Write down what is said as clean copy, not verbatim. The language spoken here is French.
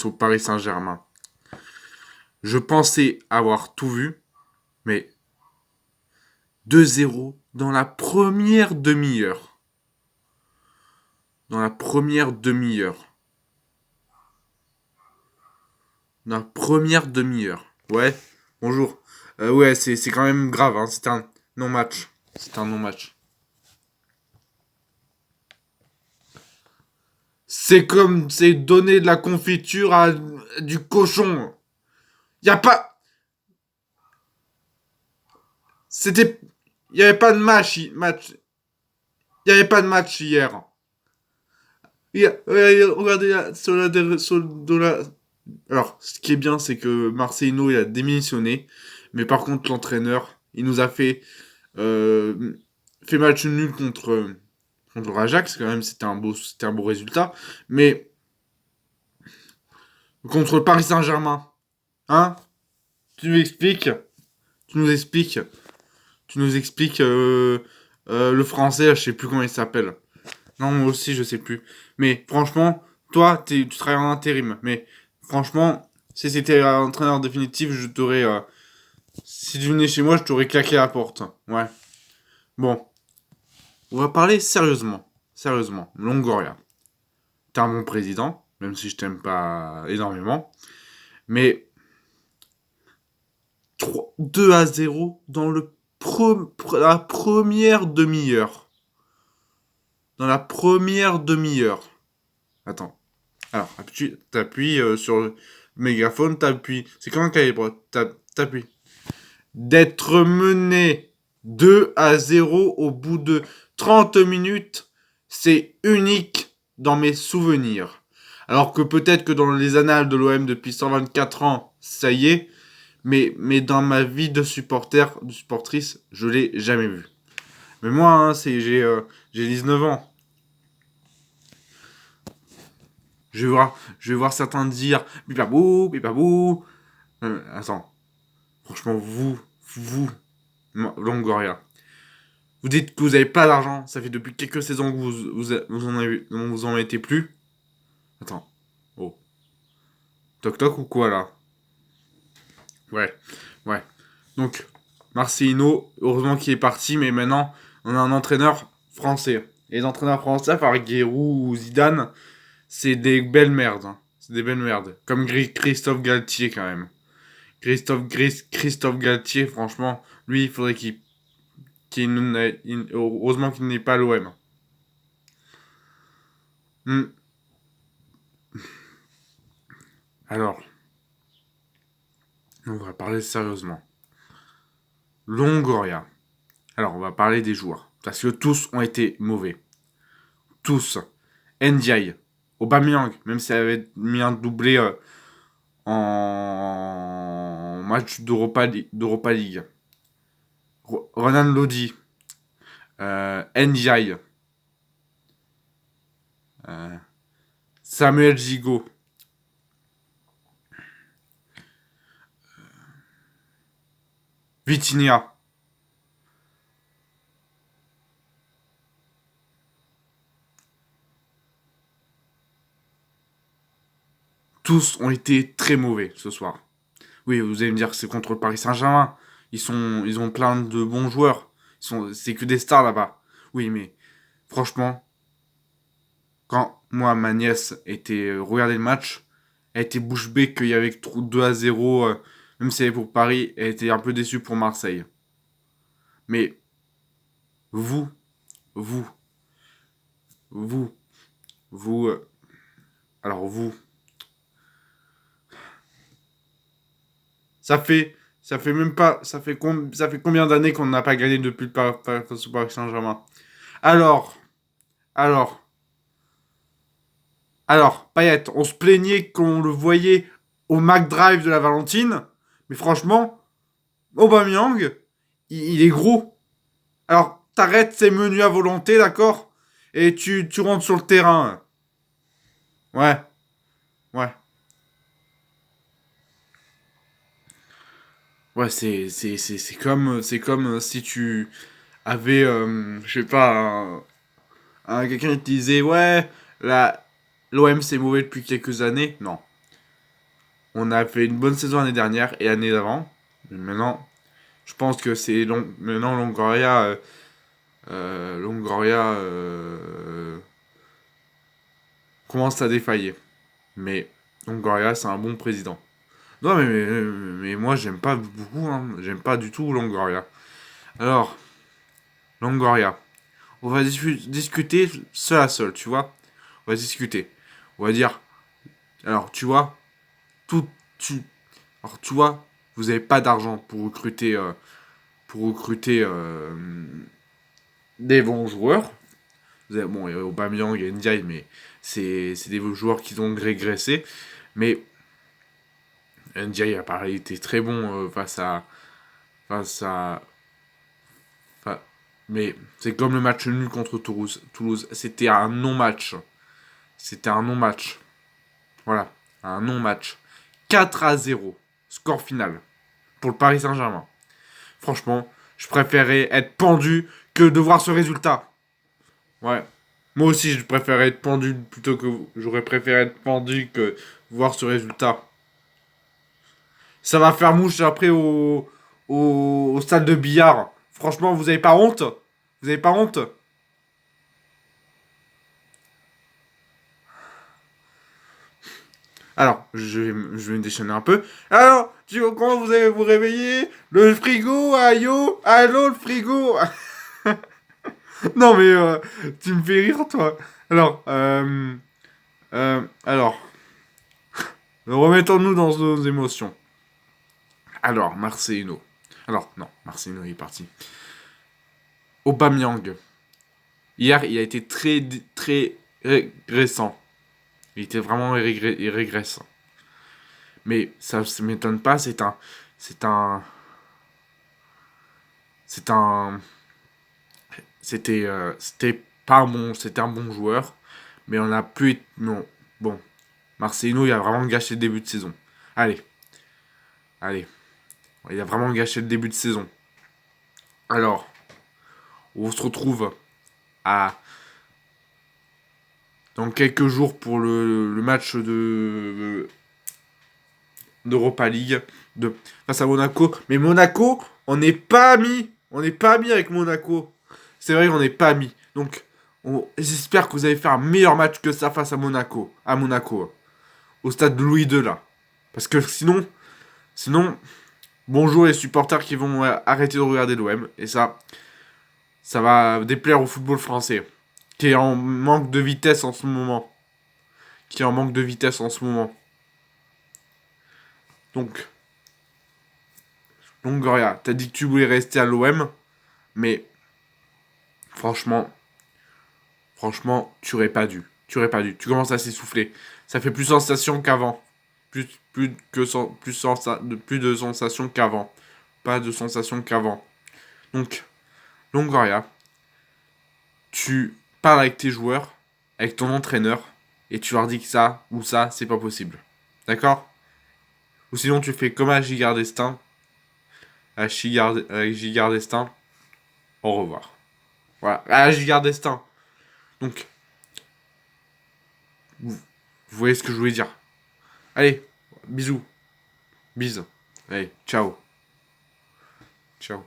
au Paris Saint-Germain. Je pensais avoir tout vu, mais 2-0 dans la première demi-heure. Dans la première demi-heure. Dans la première demi-heure. Ouais, bonjour. Ouais, c'est quand même grave, hein. C'est un non-match. C'est un non-match. C'est comme c'est donner de la confiture à du cochon. Y a pas. C'était. Y avait pas de Y avait pas de match hier. Regardez alors, ce qui est bien, c'est que Marcelino il a démissionné, mais par contre l'entraîneur, il nous a euh, fait match nul contre l'Ajax, quand même c'était un beau résultat, mais contre le Paris Saint-Germain, hein? Tu nous expliques, tu nous expliques, tu nous expliques le français, je sais plus comment il s'appelle. Non, moi aussi je sais plus. Mais franchement, toi, tu travailles en intérim, mais franchement, si c'était un entraîneur définitif, si tu venais chez moi, je t'aurais claqué la porte. Ouais. Bon, on va parler sérieusement. Sérieusement. Longoria. T'es un bon président, même si je t'aime pas énormément. Mais 2-0 dans la première demi-heure. Dans la première demi-heure. Attends. Alors, t'appuies sur le mégaphone, t'appuies. C'est comme un cahier, t'appuies. D'être mené 2-0 au bout de 30 minutes, c'est unique dans mes souvenirs. Alors que peut-être que dans les annales de l'OM depuis 124 ans, ça y est, mais dans ma vie de supporter, de supportrice, je l'ai jamais vu. Mais moi, hein, j'ai 19 ans. Je vais voir certains dire bipabou, bipabou. Attends, franchement, vous, Longoria, vous dites que vous n'avez pas d'argent, ça fait depuis quelques saisons que vous en mettez plus. Attends. Oh. Toc toc ou quoi là? Ouais. Ouais. Donc, Marcelino, heureusement qu'il est parti, mais maintenant, on a un entraîneur français. Et les entraîneurs français, par Giroud ou Zidane, c'est des belles merdes, hein. C'est des belles merdes. Comme Christophe Galtier quand même. Christophe Galtier, franchement, lui, il faudrait heureusement qu'il n'est pas à l'OM. Hmm. Alors, on va parler sérieusement. Longoria. Alors, on va parler des joueurs. Parce que tous ont été mauvais. Tous. Ndiaye. Aubameyang, même s'il avait mis un doublé en match d'Europa League. Ronan Lodi. Ndiaye. Euh, Samuel Gigot. Vitinha. Tous ont été très mauvais ce soir. Oui, vous allez me dire que c'est contre le Paris Saint-Germain. Ils ont plein de bons joueurs. C'est que des stars là-bas. Oui, mais franchement, quand moi, ma nièce regardait le match, elle était bouche bée qu'il y avait 2-0, même si elle est pour Paris, elle était un peu déçue pour Marseille. Mais vous, vous, vous, vous, alors vous, ça fait même pas, ça fait combien d'années qu'on n'a pas gagné depuis face au Paris Saint-Germain. Alors, alors, Payet, on se plaignait qu'on le voyait au McDrive de la Valentine, mais franchement, Aubameyang, il est gros. Alors, t'arrêtes ces menus à volonté, d'accord? Et tu rentres sur le terrain. Ouais, ouais. Ouais, c'est comme si tu avais, je sais pas, quelqu'un qui te disait, ouais, la, l'OM c'est mauvais depuis quelques années. Non. On a fait une bonne saison l'année dernière et l'année d'avant. Mais maintenant, je pense que c'est maintenant Longoria. Longoria commence à défaillir. Mais Longoria, c'est un bon président. Non, mais moi, j'aime pas beaucoup. Hein. J'aime pas du tout Longoria. Alors, Longoria. On va discuter seul à seul, tu vois. On va discuter. On va dire. Alors, tu vois, tout. Tu, alors, tu vois, vous avez pas d'argent pour recruter des bons joueurs. Bon, il y a Aubameyang, il y a Ndiaye, mais c'est des joueurs qui ont régressé. Mais Ndiaye a pareil été très bon face à enfin, mais c'est comme le match nul contre Toulouse, c'était un non-match. C'était un non-match. Voilà, un non-match. 4-0, score final pour le Paris Saint-Germain. Franchement, je préférais être pendu que de voir ce résultat. Ouais. Moi aussi, je préférais être pendu plutôt que. J'aurais préféré être pendu que voir ce résultat. Ça va faire mouche après au stade de billard. Franchement, vous avez pas honte? Vous avez pas honte? Alors, je vais me déchaîner un peu. Alors, comment vous allez vous réveiller? Le frigo, aïe, allô, le frigo. Non, mais tu me fais rire, toi. Alors, alors, remettons-nous dans nos émotions. Alors, Marcelino. Alors, non, Marcelino est parti. Aubameyang. Hier, il a été très régressant. Il était vraiment régressant. Mais ça ne m'étonne pas, c'est un, c'est un, c'était pas un bon, c'était un bon joueur, mais on a pu, non, bon, Marcelino, il a vraiment gâché le début de saison. Allez, allez, il a vraiment gâché le début de saison. Alors, on se retrouve à dans quelques jours pour le match d'Europa League face à Monaco. Mais Monaco, on n'est pas amis. On n'est pas amis avec Monaco. C'est vrai qu'on n'est pas amis. Donc, j'espère que vous allez faire un meilleur match que ça face à Monaco. À Monaco. Au stade de Louis II, là. Parce que sinon, bonjour les supporters qui vont arrêter de regarder l'OM. Et ça va déplaire au football français. Qui est en manque de vitesse en ce moment. Qui est en manque de vitesse en ce moment. Donc, Longoria, t'as dit que tu voulais rester à l'OM, mais franchement, tu aurais pas dû. Tu aurais pas dû. Tu commences à s'essouffler. Ça fait plus sensation qu'avant. Plus de sensation qu'avant. Pas de sensation qu'avant. Donc, Longoria, tu parles avec tes joueurs, avec ton entraîneur, et tu leur dis que ça ou ça, c'est pas possible. D'accord? Ou sinon, tu fais comme à Gigard d'Estaing. À Gigard d'Estaing. Au revoir. Voilà. À Gigard d'Estaing. Donc, vous voyez ce que je voulais dire. Allez, bisous. Bisous. Allez, ciao. Ciao.